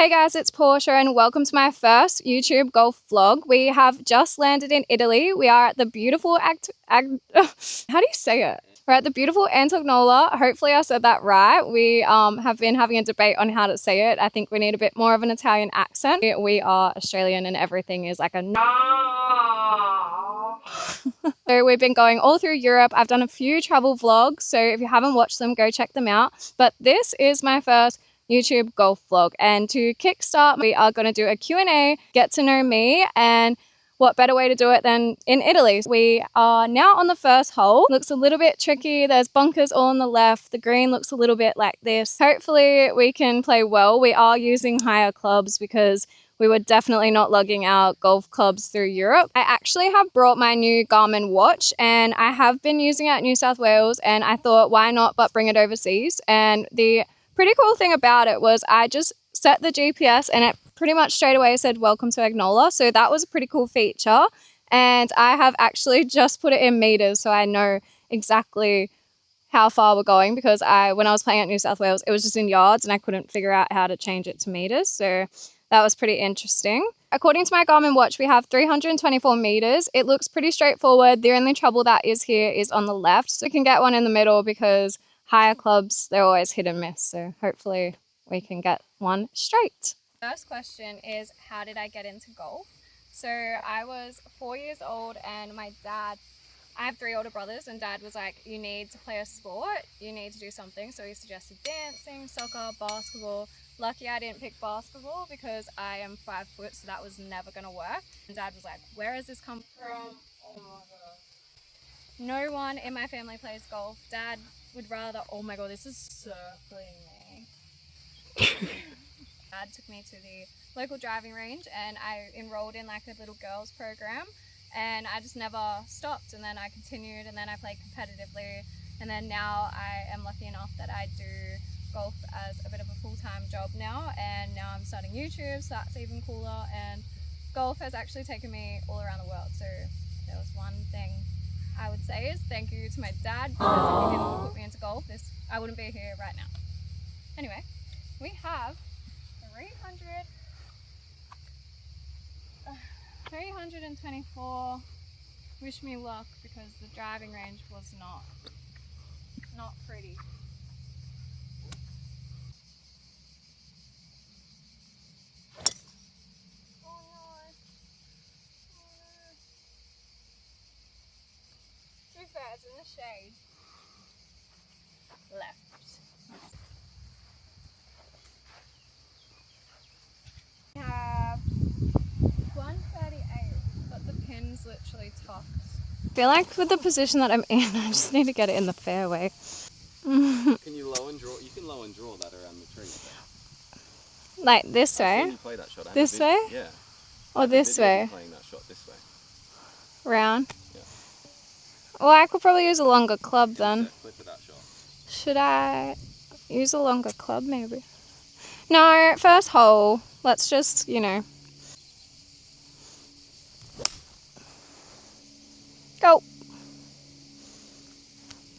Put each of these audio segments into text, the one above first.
Hey guys, it's Portia and welcome to my first YouTube golf vlog. We have just landed in Italy. We are at the beautiful how do you say it? We're at the beautiful Antognola. Hopefully I said that right. We have been having a debate on how to say it. I think we need a bit more of an Italian accent. We are Australian and everything is like a no. So we've been going all through Europe. I've done a few travel vlogs, so if you haven't watched them, go check them out. But this is my first YouTube golf vlog, and to kickstart, we are going to do a Q&A, get to know me, and what better way to do it than in Italy. We are now on the first hole. Looks a little bit tricky. There's bunkers all on the left. The green looks a little bit like this. Hopefully we can play well. We are using higher clubs because we were definitely not lugging our golf clubs through Europe. I actually have brought my new Garmin watch and I have been using it at New South Wales, and I thought why not but bring it overseas. And the pretty cool thing about it was I just set the GPS and it pretty much straight away said welcome to Agnola. So that was a pretty cool feature. And I have actually just put it in meters so I know exactly how far we're going, because when I was playing at New South Wales, it was just in yards and I couldn't figure out how to change it to meters. So that was pretty interesting. According to my Garmin watch, we have 324 meters. It looks pretty straightforward. The only trouble that is here is on the left. So we can get one in the middle because higher clubs, they're always hit and miss. So hopefully we can get one straight. First question is, how did I get into golf? So I was 4 years old and my dad, I have 3 older brothers, and dad was like, you need to play a sport, you need to do something. So he suggested dancing, soccer, basketball. Lucky I didn't pick basketball because I am 5 foot, so that was never going to work. And dad was like, where has this come from? Oh my God. No one in my family plays golf. Dad would rather, oh my God, this is circling me. Dad took me to the local driving range and I enrolled in like a little girls program, and I just never stopped, and then I continued, and then I played competitively, and then now I am lucky enough that I do golf as a bit of a full-time job now, and now I'm starting YouTube, so that's even cooler. And golf has actually taken me all around the world. So there was one thing I would say is thank you to my dad, because if he didn't put me into golf, I wouldn't be here right now. Anyway, we have 324. Wish me luck because the driving range was not pretty. Oh no. To be fair, it's in the shade. Left. We have 138, but the pin's literally tucked. I feel like with the position that I'm in, I just need to get it in the fairway. Can you low and draw? You can low and draw that around the tree. Like this way? You play that shot. This way? Yeah. Or this way? Playing that shot this way. Round? Yeah. Well, I could probably use a longer club then. Clip of that shot. Should I use a longer club maybe? No, first hole. Let's just, go.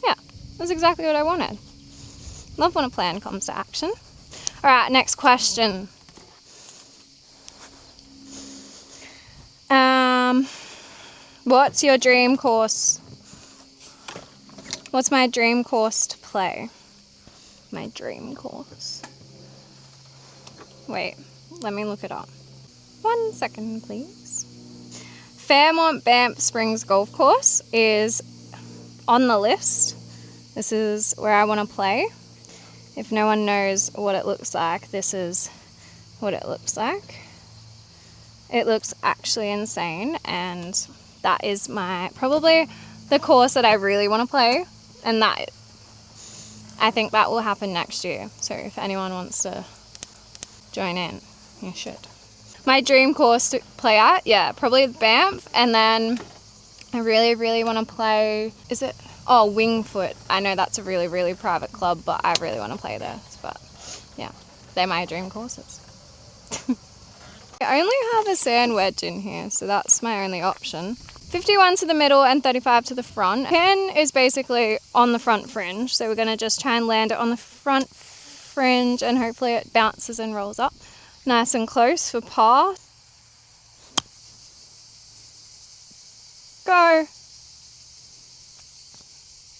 Yeah, that's exactly what I wanted. Love when a plan comes to action. All right, next question. What's your dream course? What's my dream course to play? My dream course. Wait, let me look it up. 1 second, please. Fairmont Banff Springs Golf Course is on the list. This is where I want to play. If no one knows what it looks like, this is what it looks like. It looks actually insane, and that is probably the course that I really want to play, and that I think that will happen next year. So if anyone wants to join in, you should. My dream course to play at, yeah, probably Banff, and then I really, really want to play, Wingfoot. I know that's a really, really private club, but I really want to play there. But yeah, they're my dream courses. I only have a sand wedge in here, so that's my only option. 51 to the middle and 35 to the front. 10 is basically on the front fringe, so we're going to just try and land it on the front fringe and hopefully it bounces and rolls up. Nice and close for par. Go.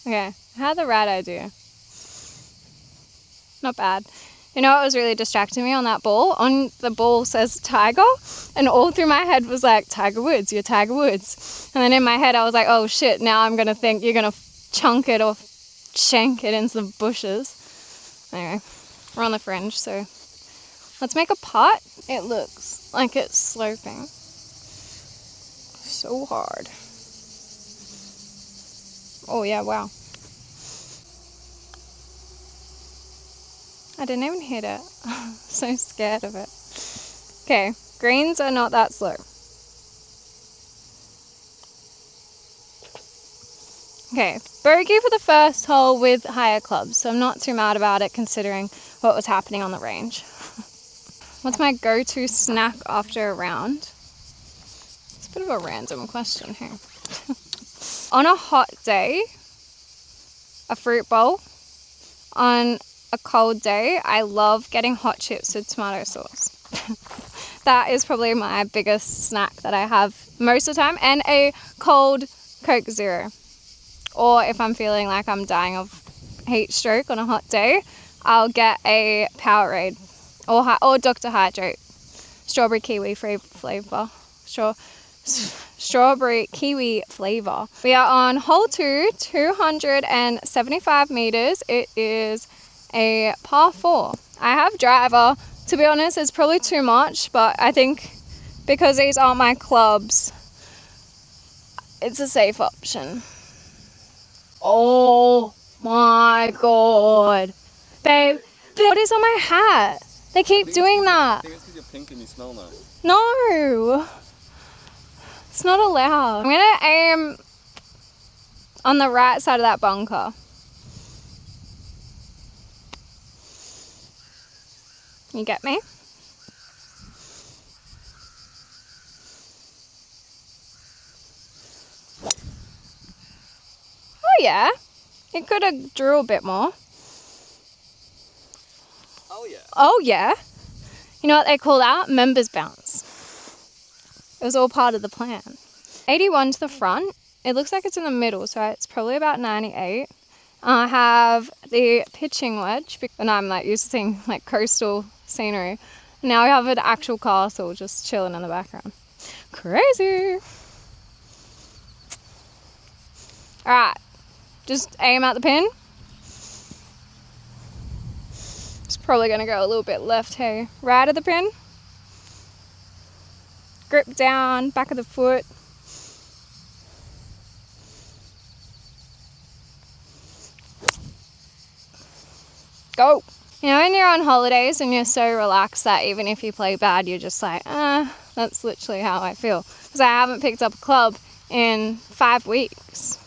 Okay, I had the right idea. Not bad. You know what was really distracting me on that ball? On the ball says Tiger, and all through my head was like, Tiger Woods, you're Tiger Woods. And then in my head I was like, oh shit, now I'm going to think you're going to chunk it or shank it into the bushes. Anyway, we're on the fringe, so let's make a putt. It looks like it's sloping so hard. Oh yeah, wow. I didn't even hit it. So scared of it. Okay, greens are not that slow. Okay, bogey for the first hole with higher clubs, so I'm not too mad about it considering what was happening on the range. What's my go-to snack after a round? It's a bit of a random question here. On a hot day, a fruit bowl. On a cold day, I love getting hot chips with tomato sauce. That is probably my biggest snack that I have most of the time, and a cold Coke Zero. Or if I'm feeling like I'm dying of heat stroke on a hot day, I'll get a Powerade or Dr. Hydrate, strawberry kiwi flavor. Strawberry kiwi flavor. We are on hole 2, 275 meters. It is a par 4. I have driver. To be honest, it's probably too much, but I think because these aren't my clubs, it's a safe option. Oh my god. Babe, what is on my hat? They keep doing that. I think it's because you're pink and you smell nice. No. It's not allowed. I'm going to aim on the right side of that bunker. You get me? Oh yeah. It could have drew a bit more. Oh yeah. Oh yeah. You know what they call that? Members bounce. It was all part of the plan. 81 to the front. It looks like it's in the middle, so it's probably about 98. I have the pitching wedge, and I'm like used to seeing like coastal scenery. Now we have an actual castle just chilling in the background. Crazy. All right, just aim at the pin. It's probably gonna go a little bit left, hey? Right at the pin. Grip down, back of the foot. Go. You know, when you're on holidays and you're so relaxed that even if you play bad, you're just like, that's literally how I feel. Because I haven't picked up a club in 5 weeks,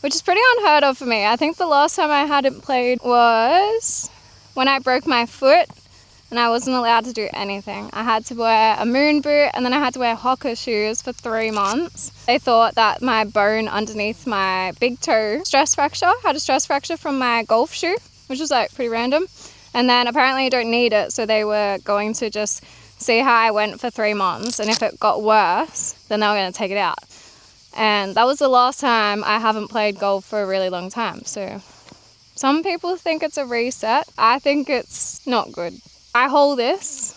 which is pretty unheard of for me. I think the last time I hadn't played was when I broke my foot and I wasn't allowed to do anything. I had to wear a moon boot and then I had to wear Hoka shoes for 3 months. They thought that my bone underneath my big toe had a stress fracture from my golf shoe, which was like pretty random. And then apparently you don't need it, so they were going to just see how I went for 3 months, and if it got worse, then they were going to take it out. And that was the last time. I haven't played golf for a really long time, so some people think it's a reset. I think it's not good. I hold this.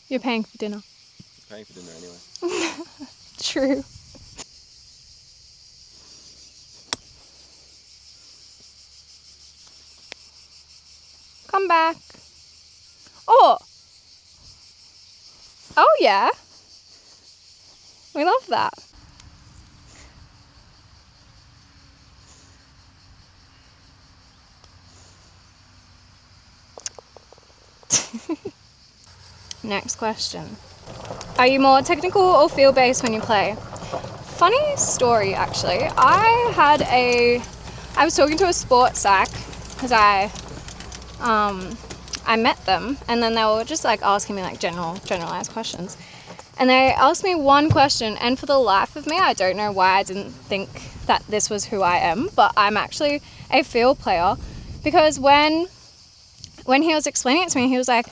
You're paying for dinner. Paying for dinner anyway. True. Come back. Oh yeah. We love that. Next question. Are you more technical or feel-based when you play? Funny story, actually. I was talking to a sports psych because I met them, and then they were just like asking me like generalized questions. And they asked me one question, and for the life of me, I don't know why I didn't think that this was who I am, but I'm actually a field player, because when he was explaining it to me, he was like,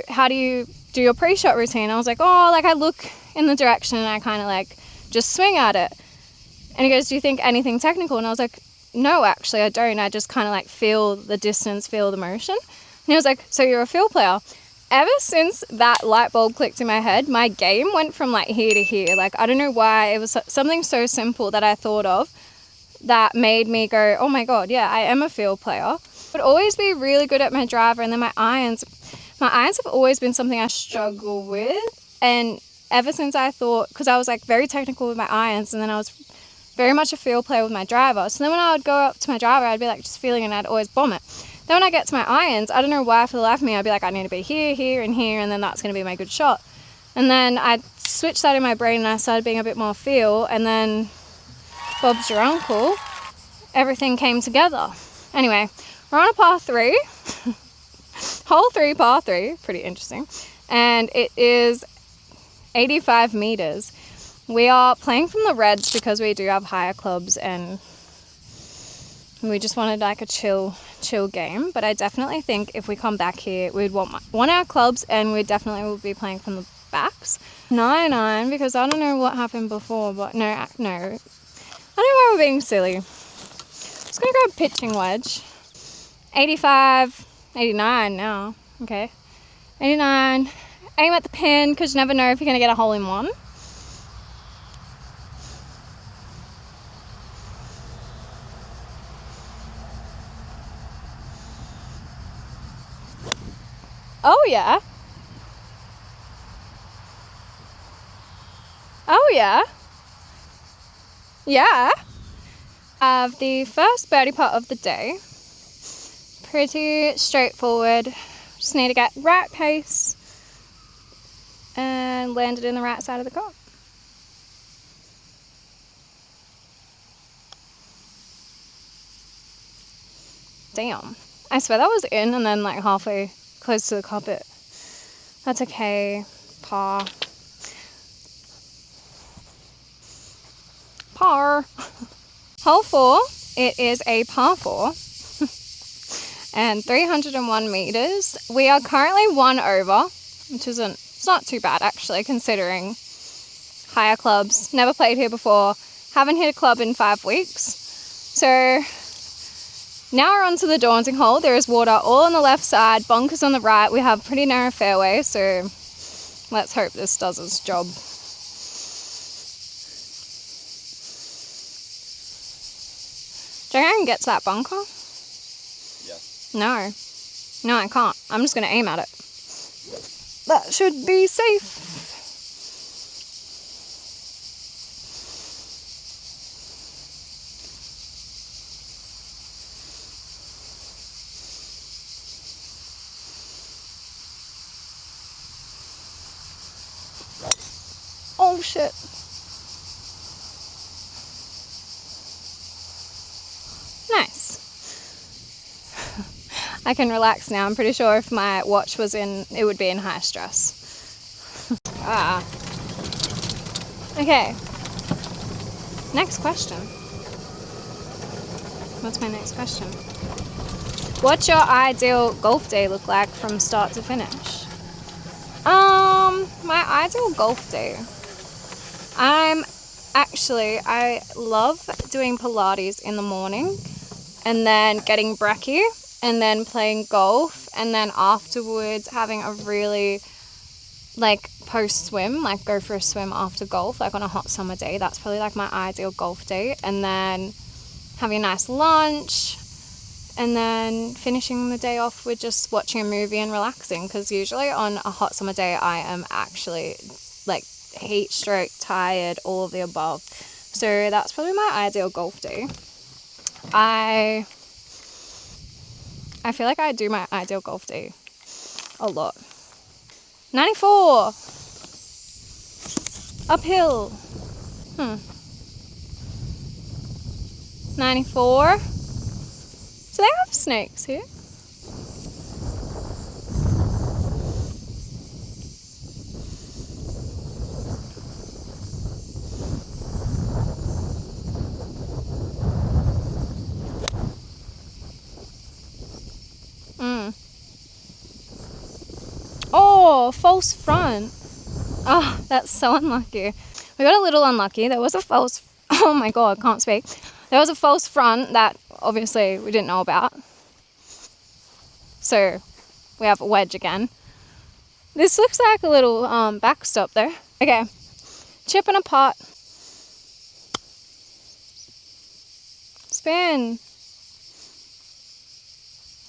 how do you do your pre-shot routine? I was like, oh, like I look in the direction and I kind of like just swing at it. And he goes, do you think anything technical? And I was like, no, actually I don't. I just kind of like feel the distance, feel the motion. And he was like, so you're a field player? Ever since that light bulb clicked in my head, my game went from like here to here. Like, I don't know why. It was something so simple that I thought of that made me go, oh my God, yeah, I am a field player. I would always be really good at my driver, and then my irons have always been something I struggle with. And ever since I thought, because I was like very technical with my irons, and then I was very much a field player with my driver. So then when I would go up to my driver, I'd be like just feeling it and I'd always bomb it. Then when I get to my irons, I don't know why for the life of me, I'd be like, I need to be here, here, and here, and then that's going to be my good shot. And then I switched that in my brain and I started being a bit more feel, and then Bob's your uncle, everything came together. Anyway, we're on a par 3, hole 3, par 3, pretty interesting, and it is 85 meters. We are playing from the reds because we do have higher clubs and we just wanted like a chill game. But I definitely think if we come back here, we'd want our clubs, and we definitely will be playing from the backs. 9-9, because I don't know what happened before, but no. I don't know why we're being silly. Just gonna grab pitching wedge. 85, 89 now. Okay. 89. Aim at the pin because you never know if you're gonna get a hole in one. Oh yeah. Oh yeah. Yeah. Have the first birdie putt of the day. Pretty straightforward. Just need to get right pace and land it in the right side of the cup. Damn. I swear that was in, and then like halfway close to the cup that's okay. Par. Hole 4, it is a par 4 and 301 meters. We are currently 1 over, which it's not too bad actually, considering higher clubs, never played here before, haven't hit a club in 5 weeks. So now we're on to the daunting hole. There is water all on the left side, bunkers on the right. We have pretty narrow fairway, so let's hope this does its job. Do you think I can get to that bunker? Yes. No, I can't. I'm just going to aim at it. That should be safe. Oh shit. Nice. I can relax now. I'm pretty sure if my watch was in, it would be in high stress. Okay. Next question. What's my next question? What's your ideal golf day look like from start to finish? My ideal golf day. I love doing Pilates in the morning and then getting brekkie and then playing golf, and then afterwards having a really like post swim, like go for a swim after golf, like on a hot summer day. That's probably like my ideal golf day. And then having a nice lunch, and then finishing the day off with just watching a movie and relaxing, because usually on a hot summer day I am actually like heat stroke, tired, all of the above. So that's probably my ideal golf day. I feel like I do my ideal golf day a lot. 94 uphill. 94. Do they have snakes here? Oh, false front. Oh, that's so unlucky. We got a little unlucky. There was a false, oh my God, I can't speak. There was a false front that obviously we didn't know about. So we have a wedge again. This looks like a little backstop there. Okay, chip in a pot. Spin.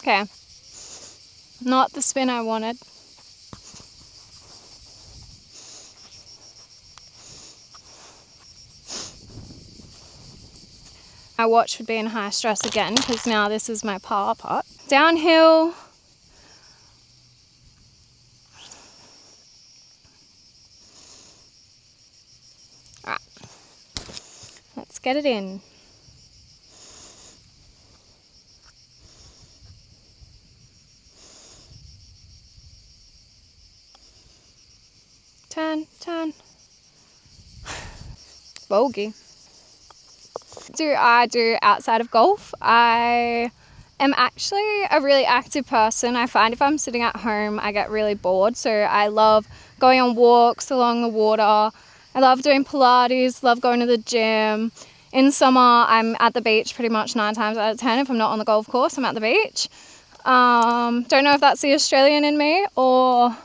Okay, not the spin I wanted. My watch would be in high stress again because now this is my par pot. Downhill. Alright, let's get it in. Turn. Bogey. Do I do outside of golf? I am actually a really active person. I find if I'm sitting at home, I get really bored. So I love going on walks along the water. I love doing Pilates, love going to the gym. In summer, I'm at the beach pretty much 9 times out of 10. If I'm not on the golf course, I'm at the beach. Don't know if that's the Australian in me or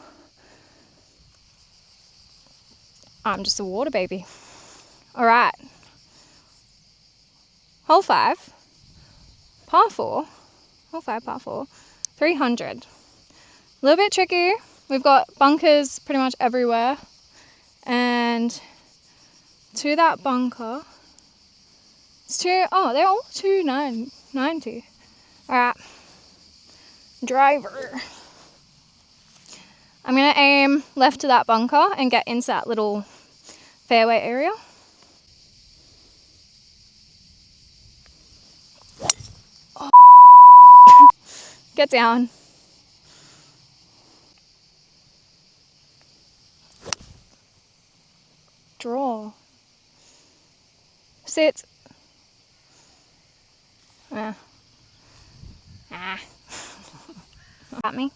I'm just a water baby. All right. Hole 5, par 4, hole 5, par 4, 300. A little bit tricky. We've got bunkers pretty much everywhere. And to that bunker, they're all 290. All right, driver. I'm gonna aim left to that bunker and get into that little fairway area. Get down. Draw. Sit. At me.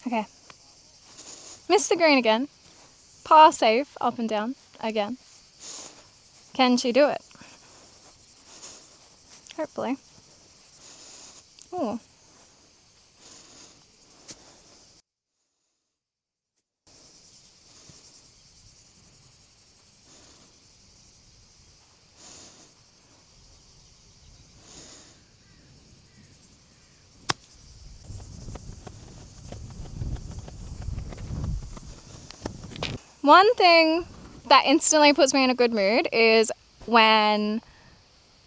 Okay. Missed the green again. Par safe, up and down again. Can she do it? Hopefully. Ooh. One thing that instantly puts me in a good mood is when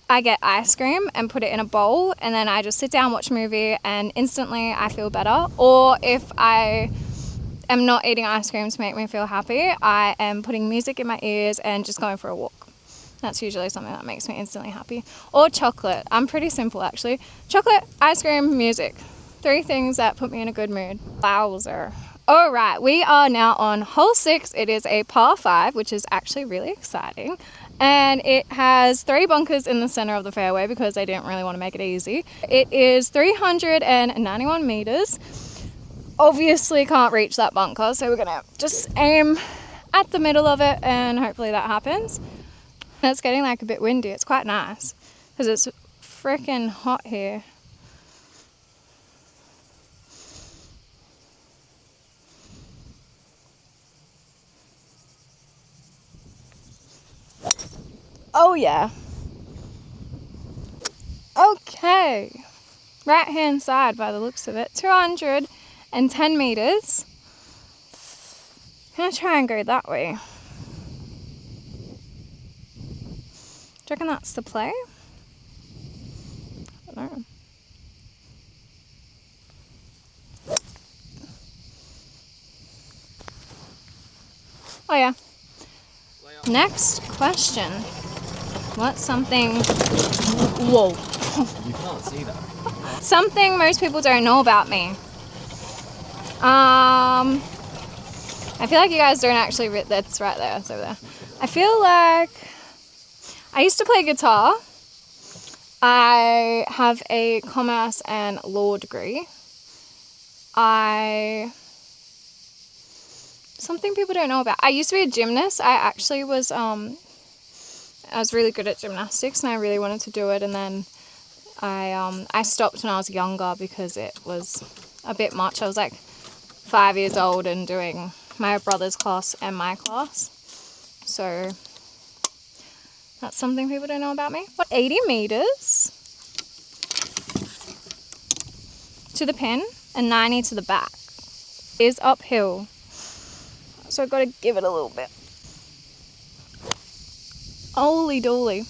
I get ice cream and put it in a bowl and then I just sit down, watch a movie, and instantly I feel better. Or if I am not eating ice cream to make me feel happy, I am putting music in my ears and just going for a walk. That's usually something that makes me instantly happy. Or chocolate. I'm pretty simple actually. Chocolate, ice cream, music. 3 things that put me in a good mood. Wowzer. All right, we are now on hole 6. It is a par 5, which is actually really exciting. And it has 3 bunkers in the center of the fairway because they didn't really want to make it easy. It is 391 meters. Obviously can't reach that bunker, so we're gonna just aim at the middle of it and hopefully that happens. And it's getting like a bit windy. It's quite nice because it's freaking hot here. Oh yeah. Okay. Right hand side by the looks of it. 210 meters. I'm gonna try and go that way. Do you reckon that's the play? I don't know. Oh yeah. Next question. What's something... Whoa. You can't see that. Something most people don't know about me. I feel like you guys don't actually... That's right there. It's over there. I feel like... I used to play guitar. I have a commerce and law degree. I something people don't know about. I used to be a gymnast. I actually was I was really good at gymnastics and I really wanted to do it, and then I stopped when I was younger because it was a bit much. I was like 5 years old and doing my brother's class and my class. So that's something people don't know about me. 80 meters to the pin and 90 to the back is uphill. So I've got to give it a little bit. Holy dooly.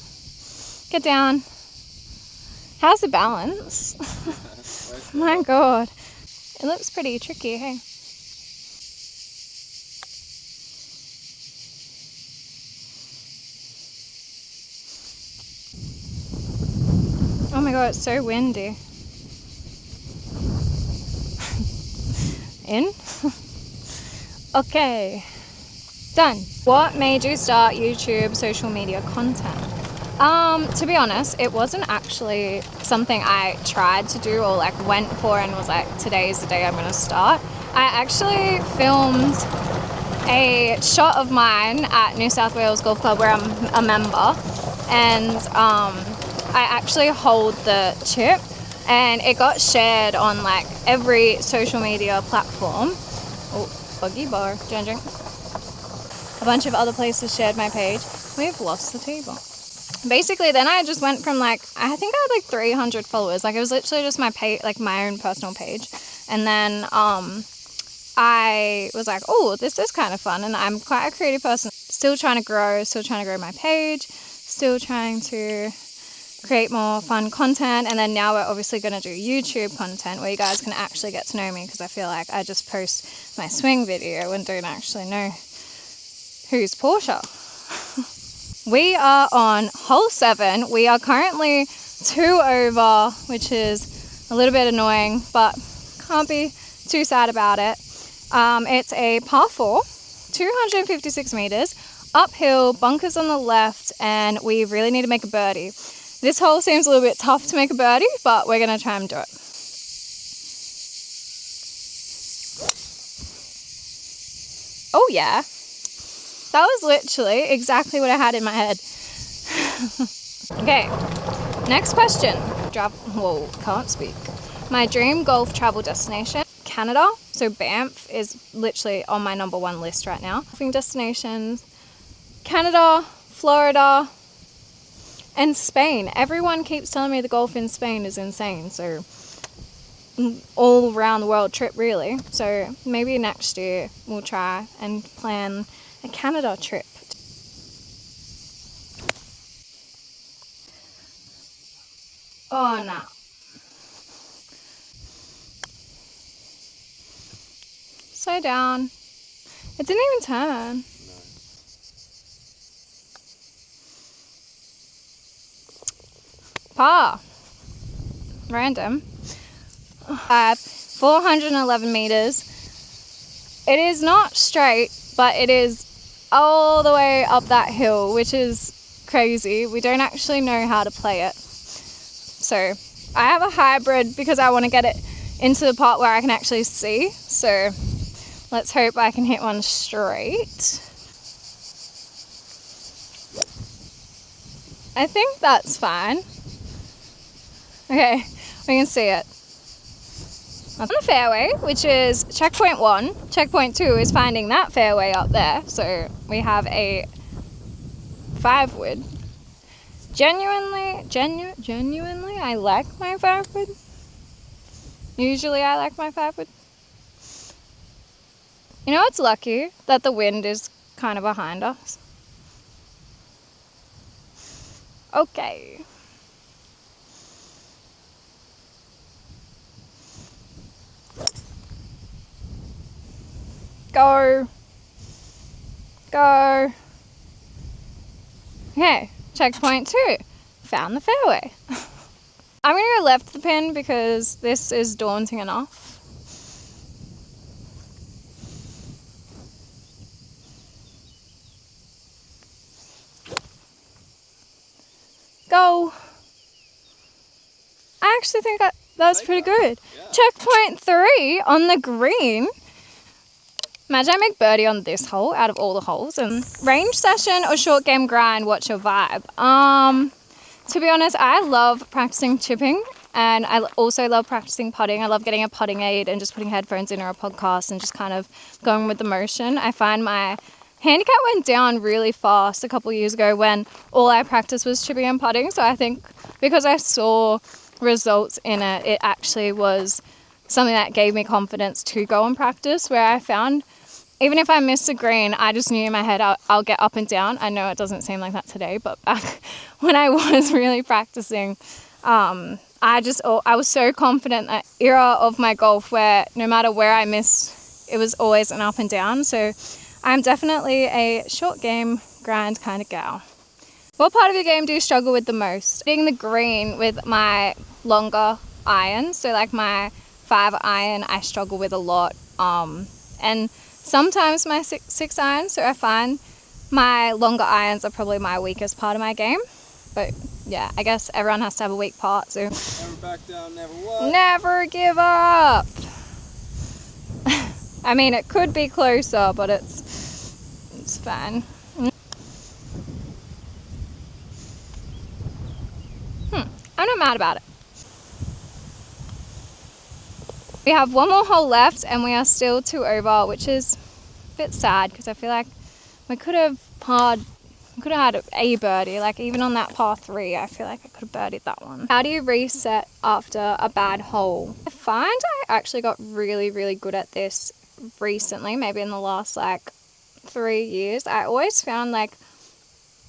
Get down. How's the balance? My God. It looks pretty tricky, hey? Oh my God, it's so windy. In? Okay. Done. What made you start YouTube social media content? To be honest, it wasn't actually something I tried to do or like went for and was like, today's the day I'm gonna start. I actually filmed a shot of mine at New South Wales Golf Club where I'm a member, and I actually hold the chip, and it got shared on like every social media platform. Oh, buggy bar, do you want to drink? A bunch of other places shared my page. We've lost the table. Basically, then I just went from like, I think I had like 300 followers. Like it was literally just my page, like my own personal page. And then I was like, oh, this is kind of fun. And I'm quite a creative person. Still trying to grow my page. Still trying to create more fun content. And then now we're obviously going to do YouTube content where you guys can actually get to know me, because I feel like I just post my swing video and don't actually know who's Portia. We are on hole 7. We are currently 2 over, which is a little bit annoying, but can't be too sad about it. It's a par 4, 256 meters, uphill, bunkers on the left, and we really need to make a birdie. This hole seems a little bit tough to make a birdie, but we're going to try and do it. Oh yeah. That was literally exactly what I had in my head. Okay, next question. Whoa, can't speak. My dream golf travel destination, Canada. So Banff is literally on my #1 list right now. Golfing destinations, Canada, Florida, and Spain. Everyone keeps telling me the golf in Spain is insane. So all around the world trip really. So maybe next year we'll try and plan a Canada trip. Oh no. Slow down. It didn't even turn. No. Par. Random. 411 meters. It is not straight, but it is all the way up that hill, which is crazy. We don't actually know how to play it. So I have a hybrid because I want to get it into the part where I can actually see. So let's hope I can hit one straight. I think that's fine. Okay, we can see it. On the fairway, which is checkpoint 1. Checkpoint 2 is finding that fairway up there. So we have a 5 wood. Genuinely, I like my 5 wood. Usually I like my 5 wood. You know, it's lucky that the wind is kind of behind us. Okay. Go. Go. Okay, checkpoint 2. Found the fairway. I'm going to go left the pin because this is daunting enough. Go. I actually think that was pretty good. Yeah. Checkpoint 3 on the green. Imagine I make birdie on this hole out of all the holes. And range session or short game grind, what's your vibe? To be honest, I love practicing chipping, and I also love practicing putting. I love getting a putting aid and just putting headphones in or a podcast and just kind of going with the motion. I find my handicap went down really fast a couple of years ago when all I practiced was chipping and putting. So I think because I saw results in it, it actually was something that gave me confidence to go and practice, where I found even if I miss a green, I just knew in my head I'll get up and down. I know it doesn't seem like that today, but back when I was really practicing, I was so confident, that era of my golf where no matter where I missed, it was always an up and down. So I'm definitely a short game grind kind of gal. What part of your game do you struggle with the most? Hitting the green with my longer iron, so like my 5 iron I struggle with a lot, and sometimes my six iron, so I find my longer irons are probably my weakest part of my game. But yeah, I guess everyone has to have a weak part, so Never back down, never what? never give up. I mean, it could be closer, but it's fine. I'm not mad about it. We have one more hole left and we are still 2 over, which is a bit sad because I feel like we could have had a birdie. Like even on that par 3, I feel like I could have birdied that one. How do you reset after a bad hole? I find I actually got really, really good at this recently, maybe in the last like 3 years. I always found like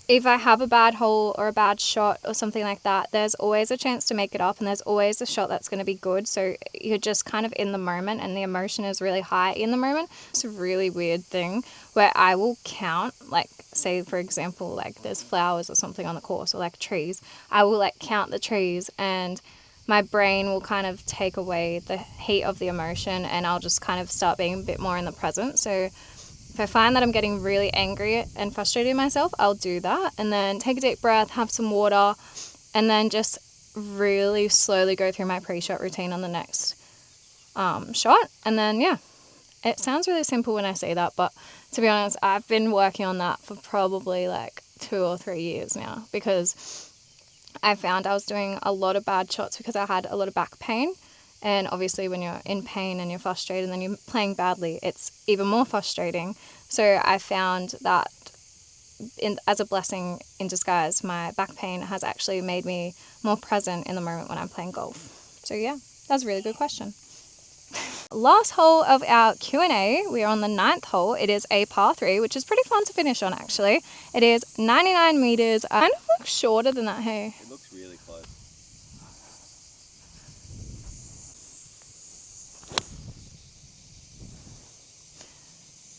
if I have a bad hole or a bad shot or something like that, there's always a chance to make it up, and there's always a shot that's going to be good. So you're just kind of in the moment and the emotion is really high in the moment. It's a really weird thing where I will count, like say for example, like there's flowers or something on the course or like trees. I will like count the trees and my brain will kind of take away the heat of the emotion and I'll just kind of start being a bit more in the present. So if I find that I'm getting really angry and frustrated with myself, I'll do that and then take a deep breath, have some water, and then just really slowly go through my pre-shot routine on the next shot. And then, yeah, it sounds really simple when I say that, but to be honest, I've been working on that for probably like 2 or 3 years now because I found I was doing a lot of bad shots because I had a lot of back pain. And obviously when you're in pain and you're frustrated and then you're playing badly, it's even more frustrating. So I found that as a blessing in disguise, my back pain has actually made me more present in the moment when I'm playing golf. So yeah, that's a really good question. Last hole of our Q&A, we are on the 9th hole. It is a par 3, which is pretty fun to finish on actually. It is 99 meters. I kind of look shorter than that, hey? It looks really close.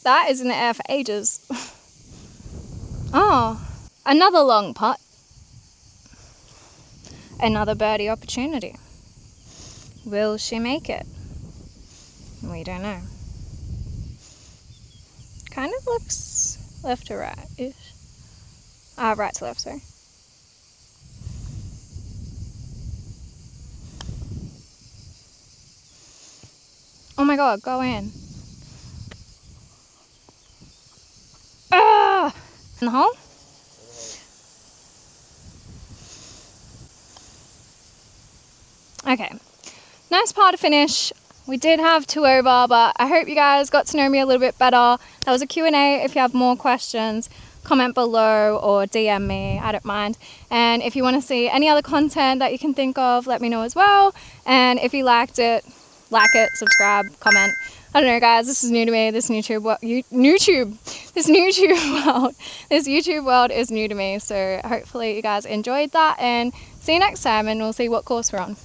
That is in the air for ages. Oh, another long putt. Another birdie opportunity. Will she make it? We don't know. Kind of looks left to right-ish. Right to left, sorry. Oh my god, go in. Ah! In the hole? Okay. Nice par to finish. We did have 2 over, but I hope you guys got to know me a little bit better. That was a Q&A. If you have more questions, comment below or DM me. I don't mind. And if you want to see any other content that you can think of, let me know as well. And if you liked it, like it, subscribe, comment. I don't know, guys. This is new to me. This YouTube world is new to me. So hopefully you guys enjoyed that. And see you next time, and we'll see what course we're on.